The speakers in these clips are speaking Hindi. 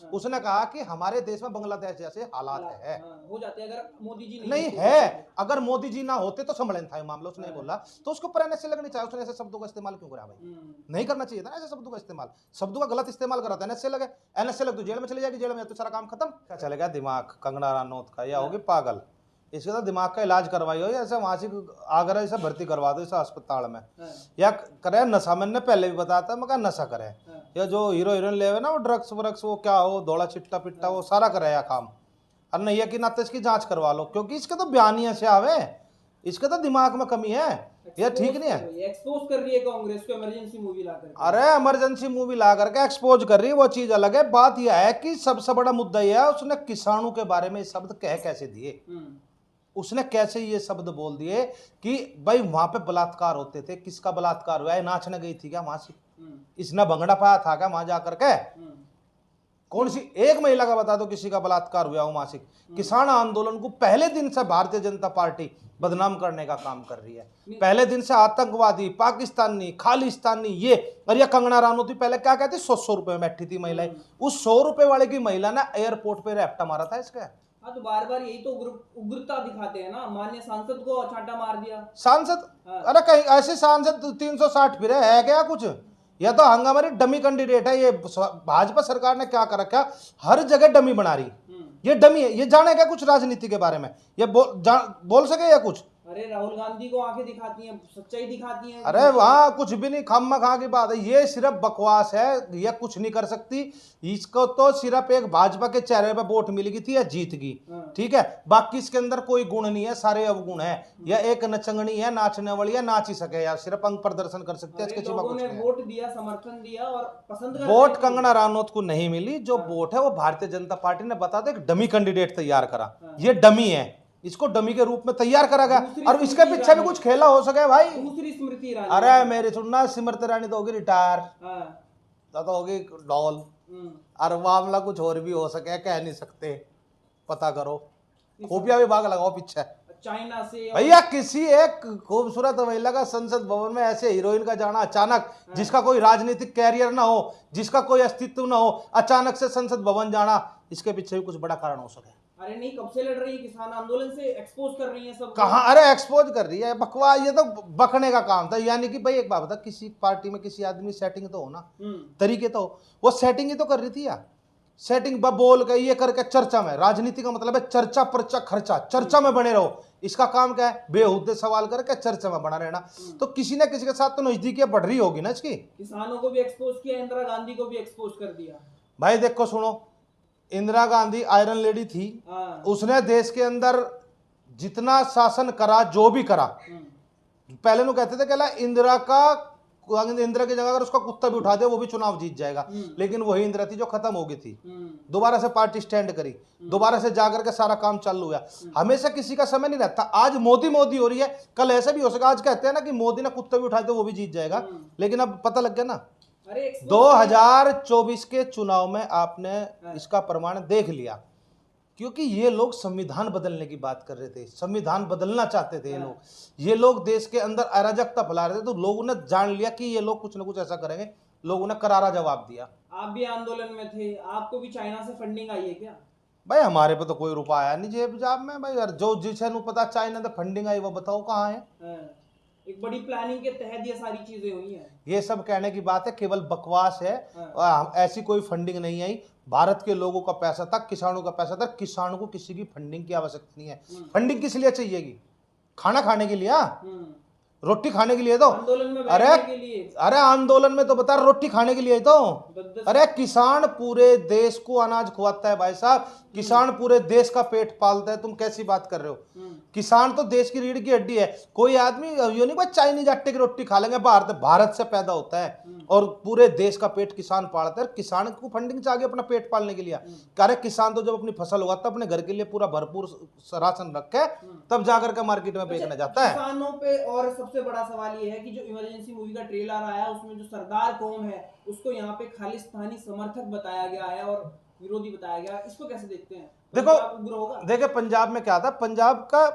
उसने कहा कि हमारे देश में बांग्लादेश जैसे हालात है, हो जाते अगर मोदी जी नहीं है, अगर मोदी जी ना होते तो संभलन था ये मामला, उसने बोला। तो उसको पर एनएसए लगनी चाहिए, उसने ऐसे शब्दों का इस्तेमाल क्यों करा भाई? नहीं करना चाहिए था ऐसे शब्दों का इस्तेमाल, शब्दों का गलत इस्तेमाल करा था, एनएसए लगे, एनएसए लग तो जेल में चली जाएगी, जेल में तो सारा काम खत्म। क्या चलेगा दिमाग कंगना रनौत का, या होगी पागल, इसके तो दिमाग का इलाज करवाई हो, ऐसे मानसिक आगरा ऐसा भर्ती करवा दो इस अस्पताल में, या करे नशा। मैंने पहले भी बताया था, मैं नशा करे, या जो हीरो हीरोइन ले ना वो ड्रग्स व्रग्स वो क्या हो दौड़ा चिट्टा पिट्टा वो सारा करे या काम, और नहीं है कि ना तो इसकी जांच करवा लो, क्योंकि इसके तो बयान ही ऐसे आवे, इसके तो दिमाग में कमी है, ये ठीक नहीं है। एक्सपोज कर रही है कांग्रेस को इमरजेंसी मूवी ला करके। अरे इमरजेंसी मूवी ला करके एक्सपोज कर रही है, वो चीज अलग है। बात यह है कि सबसे बड़ा मुद्दा यह है उसने किसानों के बारे में शब्द कह कैसे दिए, उसने कैसे ये शब्द बोल दिए कि भाई वहां पे बलात्कार होते थे, किसका बलात्कार हुआ है, नाचने गई थी क्या वहां से, इसने भंगड़ा पाया था क्या वहां जाकर के, कौन सी एक महिला का बता दो किसी का बलात्कार हुआ हो मासिक। किसान आंदोलन को पहले दिन से भारतीय जनता पार्टी बदनाम करने का काम कर रही है, पहले दिन से आतंकवादी पाकिस्तानी खालिस्तानी ये, और ये कंगना रनौत पहले क्या कहती 100 रुपए में बैठी थी महिलाएं, उस 100 रुपए वाले की महिला ने एयरपोर्ट पे रैप्टा मारा था इसका। हाँ तो बार बार यही तो उग्रता दिखाते हैं ना, माननीय सांसद को छांटा मार दिया सांसद। अरे कहीं ऐसे सांसद 360 फिरे है क्या कुछ, यह तो हंगामारी डमी कैंडिडेट है ये। भाजपा सरकार ने क्या कर रखा, हर जगह डमी बना रही, ये डमी है, ये जाने क्या कुछ राजनीति के बारे में, ये बोल सके या कुछ। अरे राहुल गांधी को आंखें दिखाती हैं, सच्चाई दिखाती हैं। अरे वहां कुछ भी नहीं, खाम खा की बात है, ये सिर्फ बकवास है, ये कुछ नहीं कर सकती। इसको तो सिर्फ एक भाजपा के चेहरे पे वोट मिलेगी थी या जीत गई, ठीक है, बाकी इसके अंदर कोई गुण नहीं है, सारे अवगुण है। यह एक नचंगनी है, नाचने वाली है, नाच ही सके यार, सिर्फ अंग प्रदर्शन कर सकते हैं, इसके सिवा कुछ नहीं। वोट दिया, समर्थन दिया और पसंद वोट कंगना रनौत को नहीं मिली, जो वोट है वो भारतीय जनता पार्टी ने बता दो एक डमी कैंडिडेट तैयार करा, ये डमी है, इसको डमी के रूप में तैयार करा गया, और इसके पीछे भी कुछ खेला हो सके भाई। दूसरी स्मृति ईरानी, अरे मेरी सुनना, स्मृति ईरानी तो होगी रिटायर, तो होगी डॉल, और मामला कुछ और भी हो सके, कह नहीं सकते, पता करो, खुफिया विभाग लगाओ पीछे। चाइना से भैया किसी एक खूबसूरत महिला का संसद भवन में ऐसे हीरोइन का जाना अचानक, जिसका कोई राजनीतिक कैरियर ना हो, जिसका कोई अस्तित्व ना हो, अचानक से संसद भवन जाना, इसके पीछे भी कुछ बड़ा कारण हो सके। अरे नहीं, कब से लड़ रही है किसान आंदोलन से, एक्सपोज कर रही है सब। कहाँ, अरे एक्सपोज कर रही है, बकवास, ये तो बकने का काम था। यानी कि भाई एक बात बता, किसी पार्टी में किसी आदमी सेटिंग तो हो ना, तरीके तो हो, वो सेटिंग ही तो कर रही थी यार, सेटिंग बोल के ये करके चर्चा में, राजनीति का मतलब है चर्चा पर्चा खर्चा, चर्चा में बने रहो, इसका काम क्या है, बेहुदे सवाल करके चर्चा में बना रहना। तो किसी न किसी के साथ तो नजदीकियां बढ़ रही होगी ना इसकी। किसानों को भी एक्सपोज किया, इंदिरा गांधी को भी एक्सपोज कर दिया। भाई देखो सुनो, इंदिरा गांधी आयरन लेडी थी, उसने देश के अंदर जितना शासन करा, जो भी करा, पहले नु कहते थे कि इंदिरा की जगह अगर उसका कुत्ता भी उठा दे वो भी चुनाव जीत जाएगा, लेकिन वही इंदिरा थी जो खत्म हो गई थी, दोबारा से पार्टी स्टैंड करी, दोबारा से जाकर के सारा काम चालू हुआ। हमेशा किसी का समय नहीं रहता, आज मोदी मोदी हो रही है, कल ऐसा भी हो सका, आज कहते हैं ना कि मोदी ने कुत्ता भी उठा दे वो भी जीत जाएगा, लेकिन अब पता लग गया ना 2024 के चुनाव में आपने इसका प्रमाण देख लिया, क्योंकि ये लोग संविधान बदलने की बात कर रहे थे, संविधान बदलना चाहते थे ये लोग देश के अंदर अराजकता फैला रहे थे, तो लोगों ने जान लिया कि ये लोग कुछ ना कुछ ऐसा करेंगे, लोगों ने करारा जवाब दिया। आप भी आंदोलन में थे, आपको भी चाइना से फंडिंग आई है क्या? भाई हमारे पे तो कोई रुपया आया नहीं जेब जाब में भाई, यार जो जिसे पता चाइना से फंडिंग आई वो बताओ कहाँ है। एक बड़ी प्लानिंग के तहत ये सारी चीजें हुई हैं। ये सब कहने की बात है, केवल बकवास है, ऐसी कोई फंडिंग नहीं आई, भारत के लोगों का पैसा था, किसानों का पैसा था, किसानों को किसी की फंडिंग की आवश्यकता नहीं है। फंडिंग किस लिए चाहिएगी, खाना खाने के लिए, रोटी खाने के लिए, तो आंदोलन में अरे आंदोलन में तो बता, रोटी खाने के लिए तो, अरे किसान पूरे देश को अनाज खुआता है भाई साहब, किसान पूरे देश का पेट पालता है, तुम कैसी बात कर रहे हो, किसान तो देश की रीढ़ की हड्डी है। कोई आदमी यो नहीं भाई चाइनीज आटे की रोटी खा लेंगे, भारत से पैदा होता है और पूरे देश का पेट किसान पालता है, किसान को फंडिंग चाहिए अपना पेट पालने के लिए। अरे किसान तो जब अपनी फसल उगाता है अपने घर के लिए पूरा भरपूर राशन रखे तब जाकर के मार्केट में बेचने जाता है। किसानों पे और सबसे बड़ा सवाल ये है कि जो इमरजेंसी मूवी का ट्रेलर आया उसमें जो सरदार कौम है उसको यहाँ पे खालिस्तानी समर्थक बताया गया है और विरोधी बताया गया, इसको कैसे देखते हैं? देखो पंजाब में क्या था, पंजाब का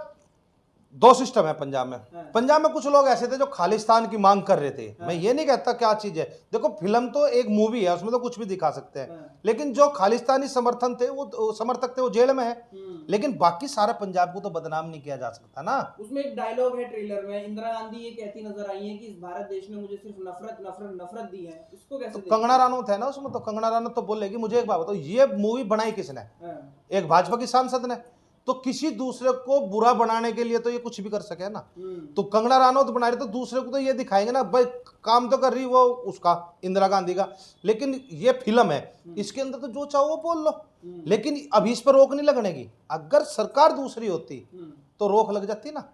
दो सिस्टम है पंजाब में। हाँ। पंजाब में कुछ लोग ऐसे थे जो खालिस्तान की मांग कर रहे थे। मैं ये नहीं कहता क्या चीज है, देखो फिल्म तो एक मूवी है, उसमें तो कुछ भी दिखा सकते हैं, हाँ। लेकिन जो खालिस्तानी समर्थन थे वो समर्थक थे वो जेल में है। लेकिन बाकी सारा पंजाब को तो बदनाम नहीं किया जा सकता ना। उसमें एक डायलॉग है ट्रेलर में, इंदिरा गांधी ये कहती नजर आई है कि इस भारत देश ने मुझे सिर्फ नफरत नफरत नफरत दी है। इसको कैसे तो देखते कंगना रनौत है ना उसमें, तो कंगना रनौत तो बोलेगी। मुझे एक बात बताओ, ये मूवी बनाई किसने? हैं? एक भाजपा की सांसद ने। तो किसी दूसरे को बुरा बनाने के लिए तो ये कुछ भी कर सके ना। तो कंगना रनौत बना रही तो दूसरे को तो ये दिखाएंगे ना भाई, काम तो कर रही वो उसका इंदिरा गांधी का, लेकिन ये फिल्म है, इसके अंदर तो जो चाहो वो बोल लो। लेकिन अभी इस पर रोक नहीं लगने की। अगर सरकार दूसरी होती तो रोक लग जाती ना।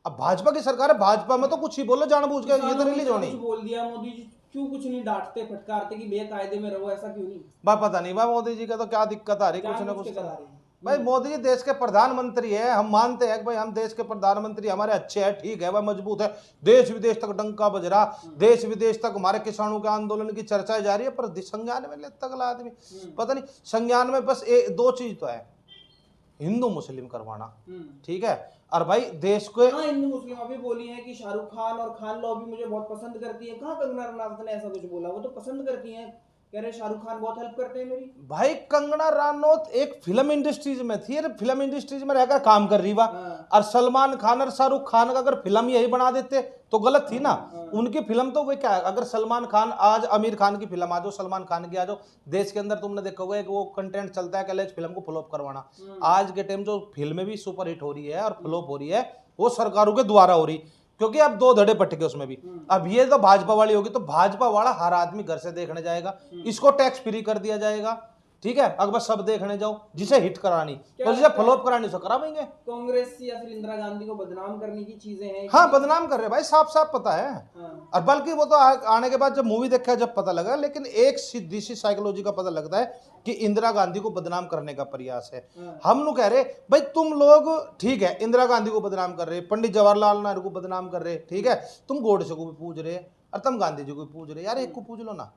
अब भाजपा की सरकार है, भाजपा में तो कुछ ही बोलो जानबूझ के, ये तो रिलीज होनी। कुछ बोल दिया मोदी जी, क्यों कुछ नहीं डांटते फटकारते कि बेकायदे में रहो, ऐसा क्यों नहीं? बा पता नहीं बा मोदी जी का तो क्या दिक्कत आ रही, कुछ ना कुछ तो। भाई मोदी जी देश के प्रधानमंत्री है, हम मानते हैं कि भाई हम देश के प्रधानमंत्री हमारे अच्छे हैं, ठीक है, वह मजबूत है, देश विदेश तक डंका बज रहा, देश विदेश तक हमारे किसानों के आंदोलन की चर्चा जारी है, पर संज्ञान में लेता अगला आदमी पता नहीं। संज्ञान में बस दो चीज तो है, हिंदू मुस्लिम करवाना, ठीक है। और भाई देश को हिंदू मुस्लिम अभी बोली है कि शाहरुख खान और खान लॉबी मुझे बहुत पसंद करती है। कहाँ कंगना रनौत ने ऐसा कुछ बोला? वो तो पसंद करती है, कह रहे शाहरुख खान बहुत हेल्प करते हैं मेरी। भाई कंगना रनौत एक फिल्म इंडस्ट्रीज में थी, फिल्म इंडस्ट्रीज में रहकर काम कर रही बा। और सलमान खान और शाहरुख खान का अगर फिल्म यही बना देते तो गलत थी ना। उनकी फिल्म तो वही क्या है, अगर सलमान खान आज आमिर खान की फिल्म आ जाओ, सलमान खान की आ जाओ, देश के अंदर तुमने देखा होगा वो कंटेंट चलता है कि फिल्म को फ्लॉप करवाना। आज के टाइम जो फिल्में भी सुपर हिट हो रही है और फ्लॉप हो रही है वो सरकारों के द्वारा हो रही, क्योंकि अब दो धड़े पट गए उसमें भी। अब ये तो भाजपा वाली होगी तो भाजपा वाला हर आदमी घर से देखने जाएगा, इसको टैक्स फ्री कर दिया जाएगा, ठीक है। अगर बस सब देखने जाओ, जिसे हिट करानी और जिसे फ्लॉप करानी उसको करावेंगे। कांग्रेस या फिर इंदिरा गांधी को बदनाम करने की चीजें हैं। हाँ बदनाम कर रहे भाई, साफ साफ पता है। और बल्कि वो तो आने के बाद जब मूवी देखा जब पता लगा, लेकिन एक सीधी सी साइकोलॉजी का पता लगता है कि इंदिरा गांधी को बदनाम करने का प्रयास है। हम लोग कह रहे भाई तुम लोग ठीक है इंदिरा गांधी को बदनाम कर रहे, पंडित जवाहरलाल नेहरू को बदनाम कर रहे, ठीक है, तुम गोडसे को भी पूछ रहे और तुम गांधी जी को भी पूछ रहे, यार एक को पूछ लो ना,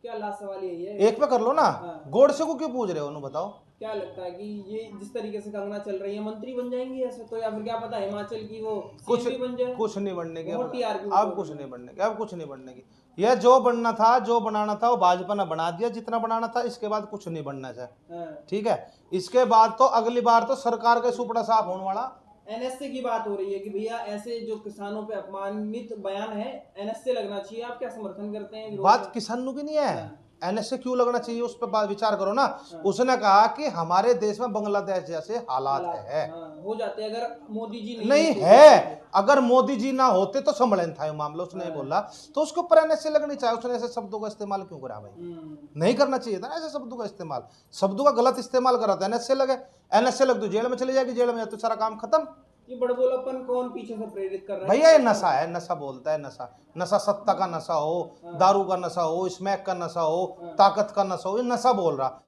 क्या लास्ट सवाल यही है, एक पे कर लो ना। गोडसे को क्यों पूछ रहे हो उन्हें बताओ? क्या लगता है कि ये जिस तरीके से कंगना चल रही है मंत्री बन जाएंगी ऐसे तो, या फिर क्या पता हिमाचल की वो कुछ बन जाए? कुछ नहीं बनने की, अब कुछ नहीं बनने की, अब कुछ नहीं बनने की। यह जो बनना था जो बनाना था वो भाजपा ने बना दिया, जितना बनाना था। इसके बाद कुछ नहीं बनना चाहिए, ठीक है। इसके बाद तो अगली बार तो सरकार का सुपड़ा साफ होने वाला। एनएसए की बात हो रही है कि भैया ऐसे जो किसानों पे अपमानित बयान है एनएसए लगना चाहिए, आप क्या समर्थन करते हैं? बात किसानों की नहीं है, एनएसए क्यों लगना चाहिए उस पर बात विचार करो ना। उसने कहा कि हमारे देश में बांग्लादेश जैसे हालात है, हो जाते अगर मोदी जी नहीं है, अगर मोदी जी ना होते तो संभलन था ये मामला, उसने बोला। तो उसके ऊपर एनएसए लगनी चाहिए। उसने ऐसे शब्दों का इस्तेमाल क्यों करा भाई? नहीं करना चाहिए था ऐसे शब्दों का इस्तेमाल, शब्दों का गलत इस्तेमाल करा था, एनएसए लगे, एनएसए लग तो जेल में चले जाएगी, जेल में तो सारा काम खत्म। ये बड़बोलापन कौन पीछे से प्रेरित कर रहा है? भैया ये नशा है, नशा बोलता है, नशा, नशा सत्ता का नशा हो, दारू का नशा हो, स्मैक का नशा हो, ताकत का नशा हो, ये नशा बोल रहा।